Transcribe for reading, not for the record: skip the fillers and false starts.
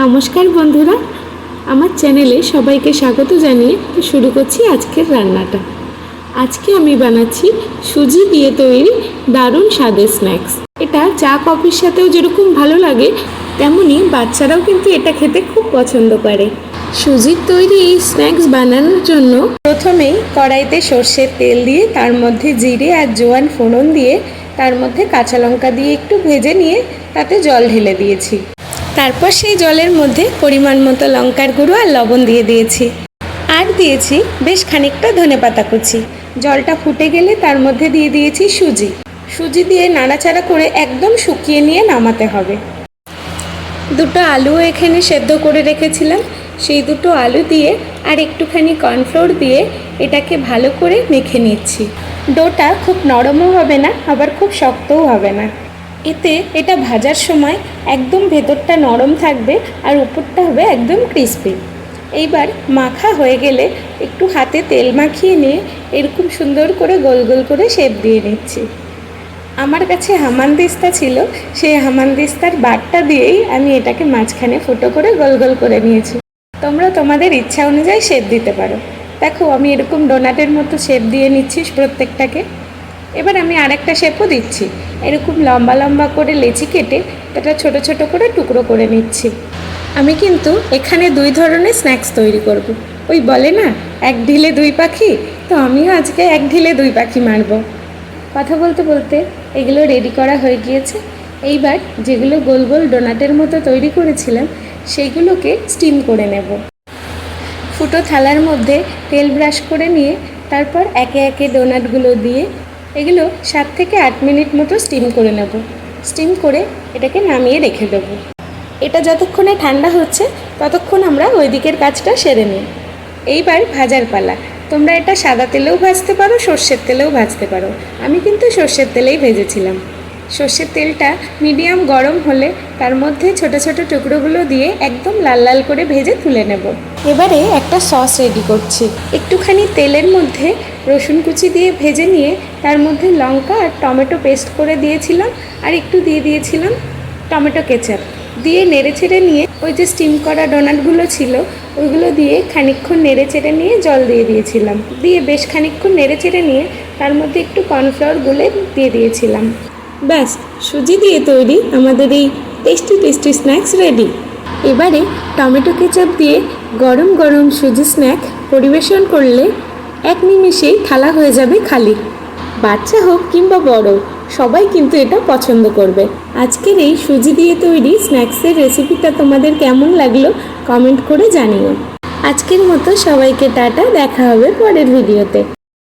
নমস্কার বন্ধুরা, আমার চ্যানেলে সবাইকে স্বাগত জানিয়ে শুরু করছি আজকের রান্নাটা। আজকে আমি বানাচ্ছি সুজি দিয়ে তৈরি দারুণ স্বাদের স্ন্যাক্স। এটা চা কফির সাথেও যেরকম ভালো লাগে, তেমনি বাচ্চারাও কিন্তু এটা খেতে খুব পছন্দ করে। সুজির তৈরি এই স্ন্যাক্স বানানোর জন্য প্রথমেই কড়াইতে সর্ষের তেল দিয়ে তার মধ্যে জিরে আর জোয়ান ফোড়ন দিয়ে তার মধ্যে কাঁচা লঙ্কা দিয়ে একটু ভেজে নিয়ে তাতে জল ঢেলে দিয়েছি। তারপর সেই জলের মধ্যে পরিমাণ মতো লঙ্কার গুঁড়ো আর লবণ দিয়ে দিয়েছি, আর দিয়েছি বেশ খানিকটা ধনেপাতা কুচি। জলটা ফুটে গেলে তার মধ্যে দিয়ে দিয়েছি সুজি দিয়ে নাড়াচাড়া করে একদম শুকিয়ে নিয়ে নামাতে হবে। দুটো আলু এখানে সেদ্ধ করে রেখেছিলাম, সেই দুটো আলু দিয়ে আর একটুখানি কর্নফ্লোর দিয়ে এটাকে ভালো করে মেখে নিচ্ছি। ডোটা খুব নরমও হবে না, আবার খুব শক্তও হবে না। এতে এটা ভাজার সময় একদম ভেতরটা নরম থাকবে আর উপরটা হবে একদম ক্রিস্পি। এইবার মাখা হয়ে গেলে একটু হাতে তেল মাখিয়ে নিয়ে এরকম সুন্দর করে গোল গোল করে শেপ দিয়ে নিচ্ছি। আমার কাছে হামানদিস্তা ছিল, সেই হামানদিস্তার বাটটা দিয়েই আমি এটাকে মাঝখানে ফুটো করে গোল গোল করে নিয়েছি। তোমরা তোমাদের ইচ্ছা অনুযায়ী শেপ দিতে পারো। দেখো, আমি এরকম ডোনাটের মতো শেপ দিয়ে নিচ্ছি প্রত্যেকটাকে। এবার আমি আরেকটা শেপও দিচ্ছি। এরকম লম্বা লম্বা করে লেচি কেটে এটা ছোট ছোট করে টুকরো করে নিচ্ছি। আমি কিন্তু এখানে দুই ধরনের স্ন্যাক্স তৈরি করব। ওই বলে না, এক ঢিলে দুই পাখি, তো আমিও আজকে এক ঢিলে দুই পাখি মারব। কথা বলতে বলতে এগুলো রেডি করা হয়ে গিয়েছে। এইবার যেগুলো গোল গোল ডোনাটের মতো তৈরি করেছিলাম সেইগুলোকে স্টিম করে নেব। ফুটো থালার মধ্যে তেল ব্রাশ করে নিয়ে তারপর একে একে ডোনাটগুলো দিয়ে এগুলো 7 থেকে 8 মিনিট মতো স্টিম করে নেব। স্টিম করে এটাকে নামিয়ে রেখে দেব। এটা যতক্ষণে ঠান্ডা হচ্ছে ততক্ষণ আমরা ওই দিকের কাজটা সেরে নিই। এইবার ভাজার পালা। তোমরা এটা সাদা তেলেও ভাজতে পারো, সর্ষের তেলেও ভাজতে পারো। আমি কিন্তু সর্ষের তেলেই ভেজেছিলাম। সর্ষের তেলটা মিডিয়াম গরম হলে তার মধ্যে ছোট ছোট টুকরোগুলো দিয়ে একদম লাল লাল করে ভেজে তুলে নেব। এবারে একটা সস রেডি করছি। একটুখানি তেলের মধ্যে রসুন কুচি দিয়ে ভেজে নিয়ে তার মধ্যে লঙ্কা আর টমেটো পেস্ট করে দিয়েছিলাম, আর একটু দিয়ে দিয়েছিলাম টমেটো কেচাপ দিয়ে নেড়ে চেড়ে নিয়ে ওই যে স্টিম করা ডোনাটগুলো ছিল ওইগুলো দিয়ে খানিকক্ষণ নেড়ে চেড়ে নিয়ে জল দিয়ে দিয়েছিলাম। দিয়ে বেশ খানিকক্ষণ নেড়ে চেড়ে নিয়ে তার মধ্যে একটু কর্নফ্লাওয়ার গুলে দিয়ে দিয়েছিলাম। ব্যাস, সুজি দিয়ে তৈরি আমাদের এই টেস্টি টেস্টি স্ন্যাক্স রেডি। এবারে টমেটো কেচাপ দিয়ে গরম গরম সুজি স্ন্যাক পরিবেশন করলে এক নিমেষেই থালা হয়ে যাবে খালি। বাচ্চা হোক কিংবা বড়, সবাই কিন্তু এটা পছন্দ করবে। আজকের এই সুজি দিয়ে তৈরি স্ন্যাক্সের রেসিপিটা তোমাদের কেমন লাগলো কমেন্ট করে জানিও। আজকের মতো সবাইকে টাটা, দেখা হবে পরের ভিডিওতে।